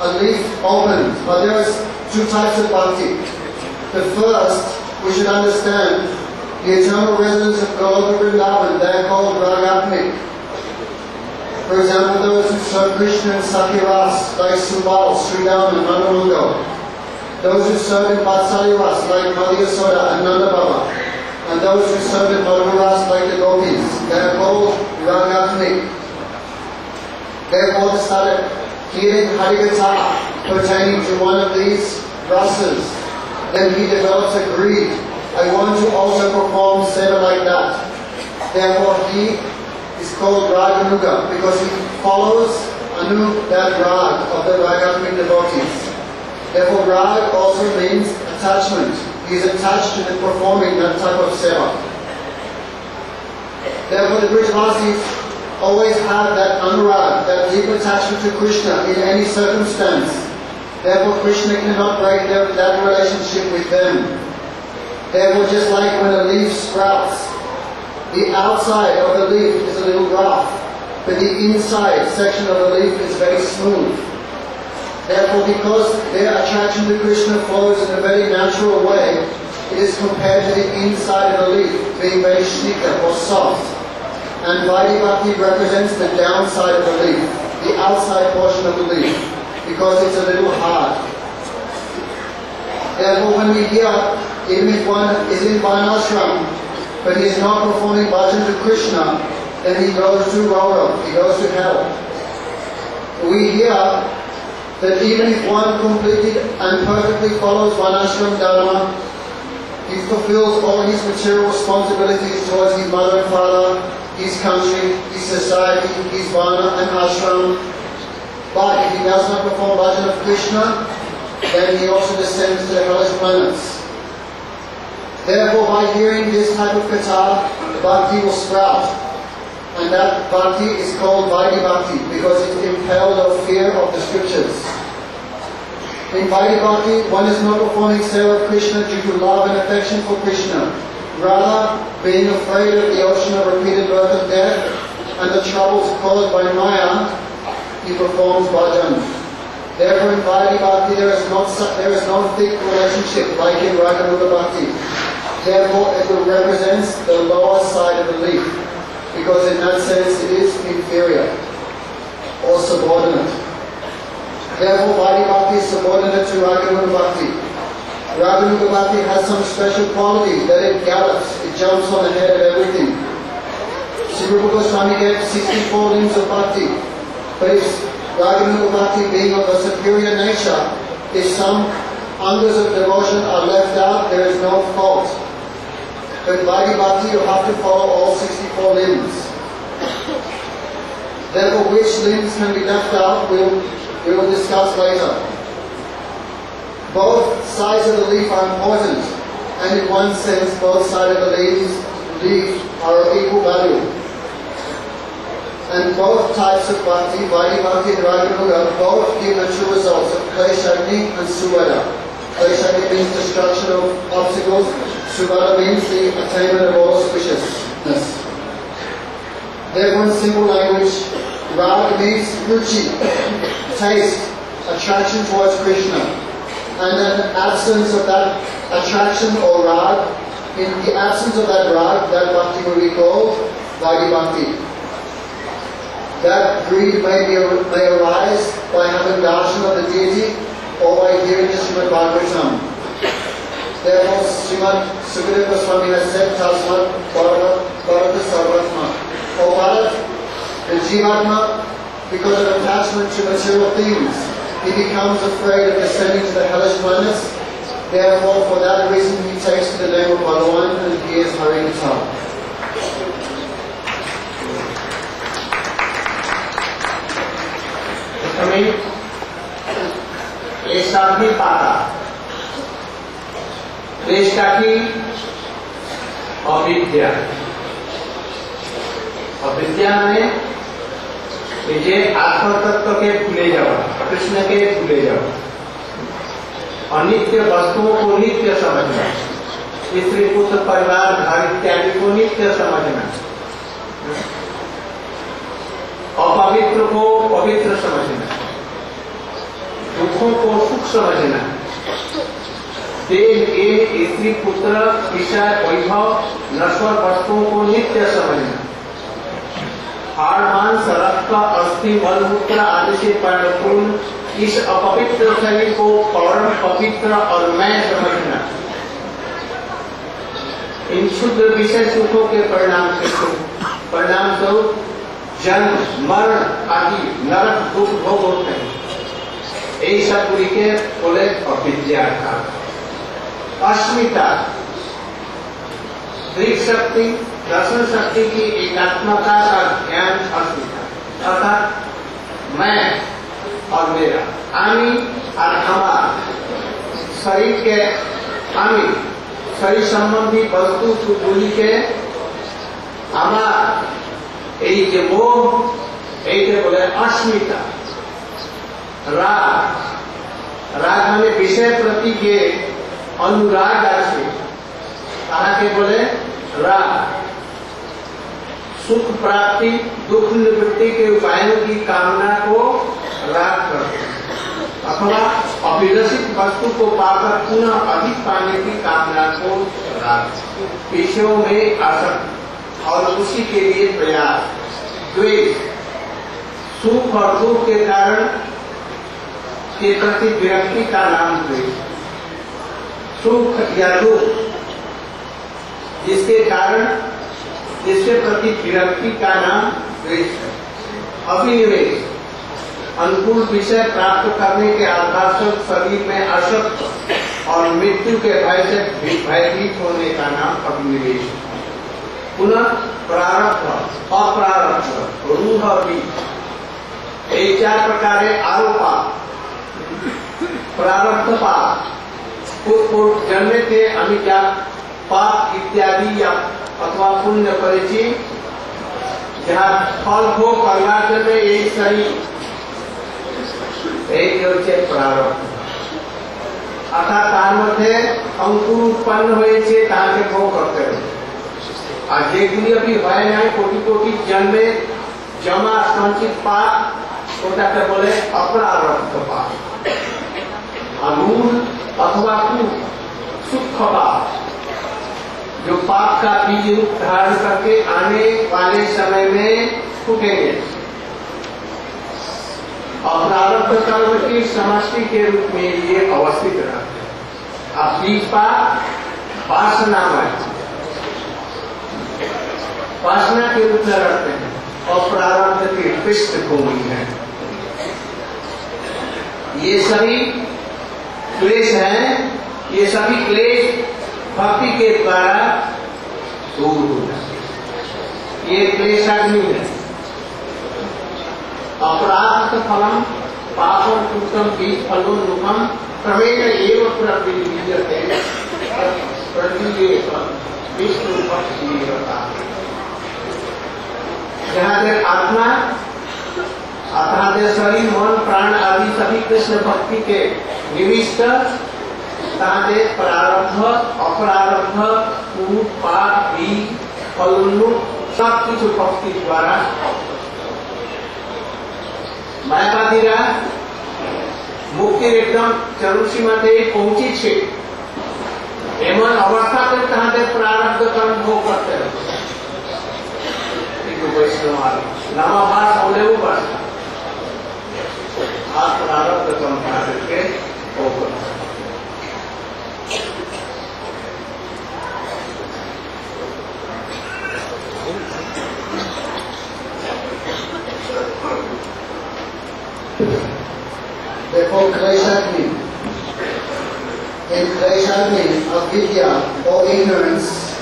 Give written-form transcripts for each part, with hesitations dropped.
a leaf opens. But there is two types of bhakti. The first, we should understand, the eternal residents of Goloka Vrindavan, they are called Ragatmik. For example, those who serve Krishna in Sakhiras, like Subal, Sridham and Manuranga. Those who serve in Vatsaliras, like Madhya Soda and Nanda Baba. And those who serve in Madhuras, like the Gopis, they are called Ragatmik. Therefore, they started hearing Harikatha pertaining to one of these rasas. Then he develops a greed. I want to also perform seva like that. Therefore, he is called Raganuga because he follows that rag of the Ragatmik devotees. Therefore, rag also means attachment. He is attached to the performing that type of seva. Therefore, the Brijavasis always have that anurag, that deep attachment to Krishna in any circumstance. Therefore, Krishna cannot break that relationship with them. Therefore, just like when a leaf sprouts, the outside of the leaf is a little rough, but the inside section of the leaf is very smooth. Therefore, because their attraction to Krishna flows in a very natural way, it is compared to the inside of the leaf being very shnika or soft. And Vaidhi Bhakti represents the downside of the leaf, the outside portion of the leaf, because it's a little hard. Therefore, when we hear, even if one is in Varnashram, but he is not performing bhajan to Krishna, then he goes to Gaurav, he goes to hell. We hear that even if one completely and perfectly follows Varnashram Dharma, he fulfills all his material responsibilities towards his mother and father, his country, his society, his Varna and ashram. But if he does not perform bhajan of Krishna, then he also descends to the hellish planets. Therefore, by hearing this type of katha, the bhakti will sprout. And that bhakti is called Vaidhi Bhakti because it's impelled of fear of the scriptures. In Vaidhi Bhakti, one is not performing seva of Krishna due to love and affection for Krishna. Rather, being afraid of the ocean of repeated birth and death and the troubles caused by Maya, he performs bhajan. Therefore, in Vaidhi Bhakti, there is no thick relationship like in Raganuga Bhakti. Therefore, it represents the lower side of the leaf, because in that sense it is inferior or subordinate. Therefore, Vaidhi Bhakti is subordinate to Raganuga Bhakti. Raganuga Bhakti has some special quality that it gallops, it jumps on the head of everything. Sri Rupa Goswami gave 64 limbs of Bhakti, but if Raganuga Bhakti being of a superior nature, if some angas of devotion are left out, there is no fault. But Vaidhi Bhakti, you have to follow all 64 limbs. Therefore, which limbs can be left out, we will discuss later. Both sides of the leaf are important, and in one sense, both sides of the leaf are of equal value. And both types of bhakti, Vaidhi Bhakti and Raganuga, both give the true results of Kleshagni and Suvada. Kleshagni means destruction of obstacles, Suvada means the attainment of all auspiciousness. Therefore, in simple language, Rag means ruchi, taste, attraction towards Krishna. And an absence of that attraction or rag, in the absence of that rag, that bhakti will be called Vaidhi Bhakti. That greed may arise by having darshan of the deity or by hearing the Srimad Bhagavatam. Therefore, Srimad Sukadeva Goswami has said, Tasmat Bharata Sarvatma. O Bharat, the Jivatma, because of attachment to material things, he becomes afraid of descending to the hellish planets. Therefore, for that reason, he takes to the name of Bhagavan and hears Harikatha. हमें ये सब भी पाता देशका की अविद्या अविद्या में ये आत्मतत्व के भूले जाओ कृष्ण के भूले जाओ अनित्य वस्तुओं को नित्य समझना स्त्री पुत्र परिवार घर इत्यादि को नित्य समझना अपवित्र को पवित्र समझना दुखों को सुख समझना, देह के स्त्री पुत्र विषय वैभव नश्वर वस्तुओं को नित्य समझना, हाड़ मांस रक्त अस्थि मलमूत्र आदि से परिपूर्ण इस अपवित्र शरीर को परम पवित्र और मैं समझना, इन शुद्ध विषय सुखों के परिणाम स्वरूप जन्म मरण आदि नरक दुख भोग होते हैं। यही सब बुरी के बोले अविद्या का। अस्मिता दृढ़ शक्ति दर्शन शक्ति की एकात्मता का ज्ञान अस्मिता अर्थात मैं और मेरा, आमी और हमारा शरीर के आमी शरीर संबंधी वस्तु को बोली के हमारा यही के मोह, यही के बोले अस्मिता। राग माने विषय प्रति के अनुराग आसे कहा के बोले राग। सुख प्राप्ति दुख निवृत्ति के उपायों की कामना को राग करते हैं, अथवा अभिलषित वस्तु को पाकर पुनः अधिक पाने की कामना को राग। विषयों में आसक्त और उसी के लिए प्रयास। द्वेष सुख और दुख के कारण के प्रति विरक्ति का नाम द्वेष। सुख या दुख जिसके कारण जिसके प्रति विरक्ति का नाम द्वेष है। अभिनिवेश अनुकूल विषय प्राप्त करने के आधार पर शरीर में अशक्त और मृत्यु के भय से भयभीत होने का नाम अभिनिवेश है। पुनः प्रारब्ध अप्रारब्ध रूढ़ और बीज ये चार प्रकार आरोपा। प्रारब्ध पाप पूर्व जन्मे थे हमें क्या पाप इत्यादि या अथवा पुण्य परिचित जहाँ फल हो परमात्मा में एक शरीर एक प्रारब्ध अर्थात तार मध्य अंकुर उत्पन्न हुए तार के भोग करते रहे। और जेगुली अभी भय नहीं कोटि कोटि जन्मे जमा संचित पाप कोटा के बोले अपरारब्ध पाप। अनूल अथवा सुख पाप जो पाप का बीज रूप धारण करके आने वाले समय में फूटेंगे। अपरारब्ध कर्म की समष्टि के रूप में ये अवस्थित रहते हैं। अब बीज पाप वासना के रूप में रहते हैं और प्रारब्ध की पृष्ठभूमि है। ये सभी क्लेश हैं, ये सभी क्लेश भक्ति के द्वारा दूर हो जाते। ये क्लेशाग्नि है। अपराध फलम पापम कृतम बीज फलोन्मुखम क्रमेण एव प्रविलीयते प्रतिलेप विष्णु भक्तिरता। जहाँ देर आत्मा अर्थात शरीर मन प्राण आदि सभी कृष्ण भक्ति के निविष्ट तहाँ देर प्रारब्ध अपरारब्ध पूर्व पाप बीज फलोन्मुख सब कुछ भक्ति द्वारा मायावादीरा मुक्ति एकदम चरम सीमा पहुंची छे एमन अवस्था पर तहाँ देर प्रारब्ध कर्म भोग करते रहते। वैष्णव नवा भाष बोले वो भाषा आप प्रारब्ध कर्म करके भोग करते। देखो क्लेशाग्नि, in क्लेशाग्नि avidya or ignorance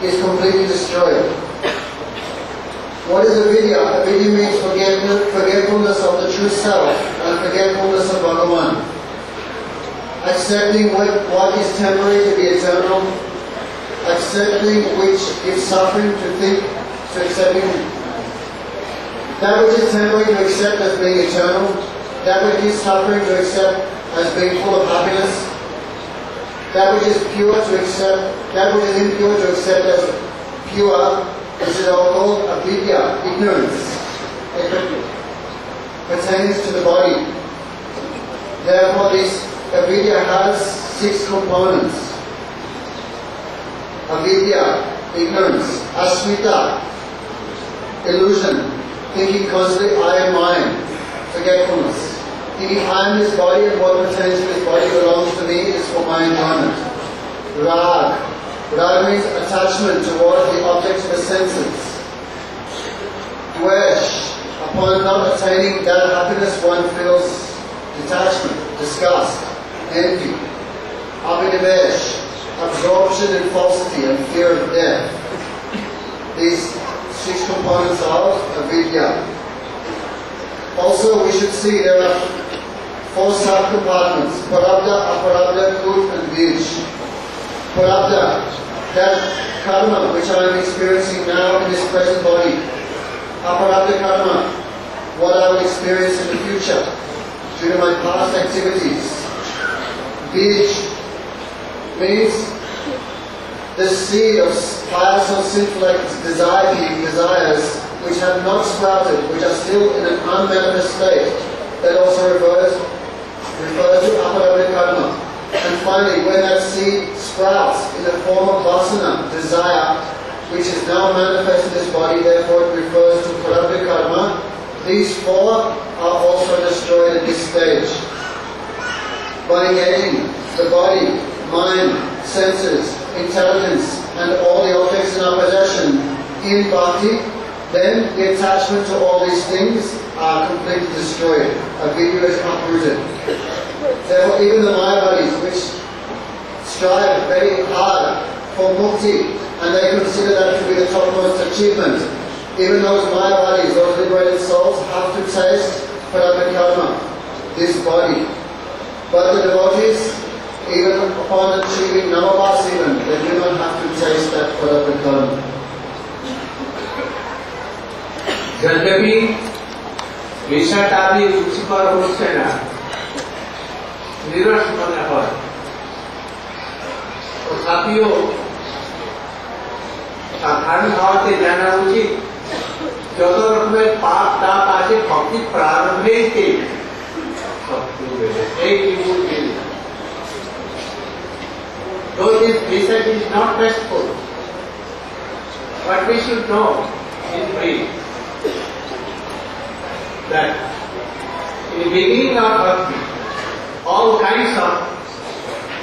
is completely destroyed. What is avidya? Avidya means forgetfulness of the true self and forgetfulness of Bhagavan. Accepting what is temporary to be eternal, accepting which gives suffering to think, to accepting that which is temporary to accept as being eternal, that which is suffering to accept as being full of happiness, that which is pure to accept, that which is impure to accept as pure. This is all called avidya, ignorance. It pertains to the body. Therefore, this avidya has 6 components. Avidya, ignorance. Asmita, illusion, thinking constantly I am mine, forgetfulness. Thinking I am this body and what pertains to this body belongs to me is for my enjoyment. Rag. Rag means attachment towards the objects of the senses. Dvesh. Upon not attaining that happiness one feels detachment, disgust, envy. Abhinivesh. Absorption in falsity and fear of death. These 6 components of avidya. Also, we should see there are 4 sub-compartments: prarabdha, aparabdha, kut, and bij. Prarabdha, that karma which I am experiencing now in this present body. Aparabdha karma, what I will experience in the future due to my past activities. Bij means the seed of pious or sinful desires which have not sprouted, which are still in an unmanifest state. That also refers to aparabdha karma. And finally, when that seed sprouts in the form of vasana, desire, which is now manifest in this body, therefore it refers to prarabdha karma. These 4 are also destroyed at this stage. By engaging the body, mind, senses, intelligence, and all the objects in our possession in bhakti, then the attachment to all these things are completely destroyed. Avidya is uprooted. Therefore, even the Mayavadis, which strive very hard for mukti, and they consider that to be the topmost achievement, even those Mayavadis, those liberated souls, have to taste prarabdha karma, this body. But the devotees, even upon achieving Namabhas even, they do not have to taste that prarabdha karma. यद्यपि বিষয়টাদি রুচিকর হচ্ছে না, নিরস মনে হয়, তথাপিও সাধারণ ভাবে জানা উচিত যত রকমের পাপ তাপ আছে ভক্তি প্রারম্ভেই এই though this research is not restful, but we should know in brief that in the beginning of bhakti, all kinds of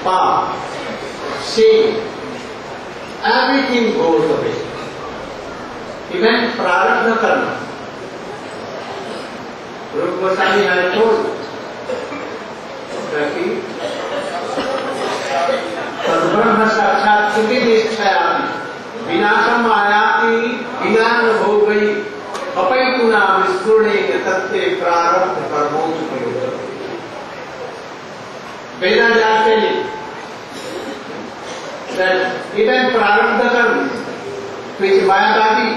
path, sin, everything goes away. Even prarabdha karma. Rupa Goswami had told that he Sarvabhrahma Sakshat Sukhi Nishchayati Vinasham Ayati Vinana Bhogai Apaituna Vispurne Tatte Prarabdha Karmoti Prayoga. Vedas are telling that even prarabdha karma, which Mayavadi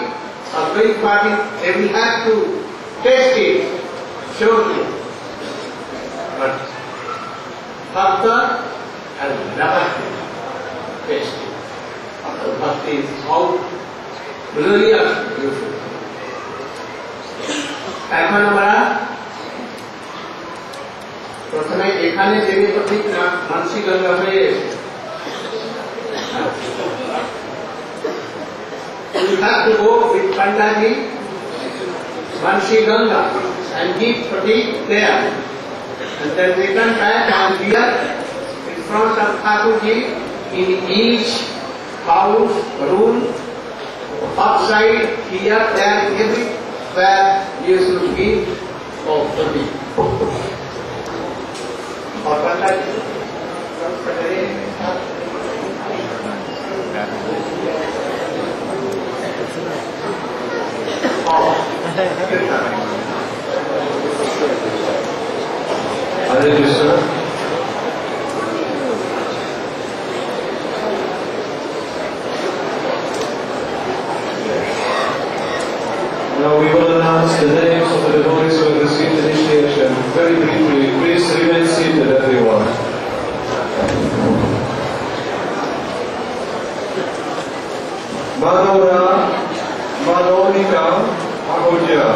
or Advaita party, they will have to test it, surely. But Bhakta has never tasted. Bhakti is how glorious you should. এখন আমরা প্রথমে এখানে দেবী প্রতীক মানসিক গঙ্গা হয়ে you have to go with Pandaji, Mansi Ganga, and keep pratik there, and then return back and here in front of Thakurji in each house, room, outside, here, there, everywhere you should give of pratik. Or Pandaji, Hare Krishna. Now we will announce the names of the devotees who have received initiation. Very briefly, please remain seated, everyone. Madhura Madhonika Ahuja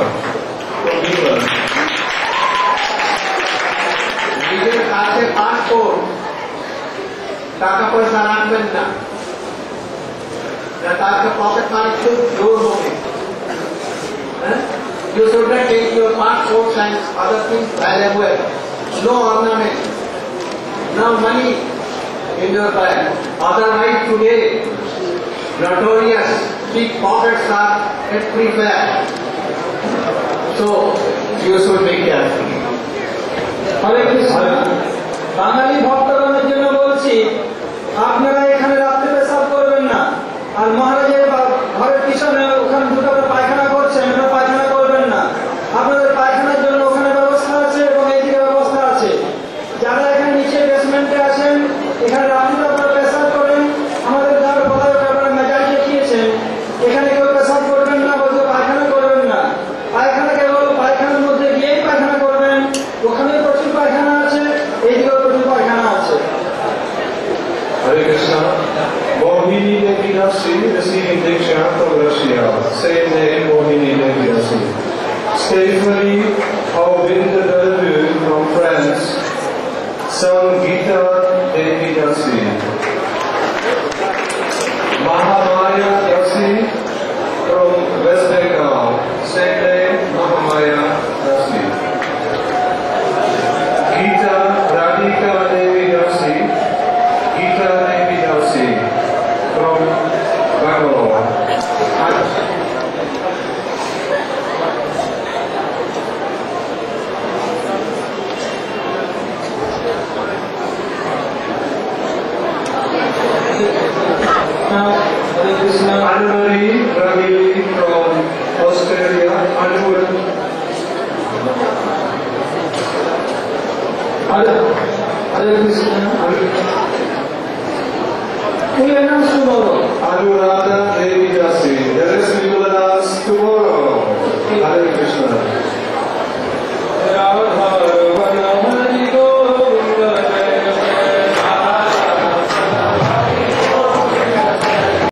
from England. কাছে passport, টাকা পয়সা রাখবেন না, তাকে pocket money খুব জোর হবে। You should not take your passports and other things valuable. No ornament, no money in your bag. Otherwise today, notorious pickpockets are everywhere. So you should be careful. হরে কৃষ্ণ। বাঙালি ভক্তগণের জন্য বলছি, আপনারা এখানে রাত্রে পেশাব করবেন না। আর মহারাজের ঘরের পিছনে ওখানে দুটো পায়খানা করছেন, ওখানে পায়খানা করবেন না। আপনাদের পায়খানার জন্য ওখানে ব্যবস্থা আছে এবং এইদিকে ব্যবস্থা আছে। যারা এখানে নিচে বেসমেন্টে আছেন, এখানে রাত্রে আপনারা পেশাব করেন। আমাদের যার পদার্থ আপনারা মেজাজ দেখিয়েছেন, এখানে কেউ পেশাব করবেন না, বলতে পায়খানা করবেন না। পায়খানা কেবল পায়খানার মধ্যে গিয়েই পায়খানা করবেন। ওখানে প্রচুর পায়খানা আছে, এইদিকেও প্রচুর পায়খানা আছে। Hare Krishna. Mohini Devi Dasi receiving Diksha from Russia. Same name, Mohini Devi Dasi. Stephanie Aubinder Dalavu from France. Sangita Devi Dasi. Mahamaya Dasi from West Bengal. Same name, Mahamaya Dasi. Gita Radhika Devi Dasi. Gita Devi Dasi from Bangalore. Now, Hare Krishna. Anne-Marie Ravi from Australia. Anne-Marie. Hare Krishna. Who announced tomorrow? Anuradha Devi Dasi. The rest we will announce tomorrow. Hare Krishna.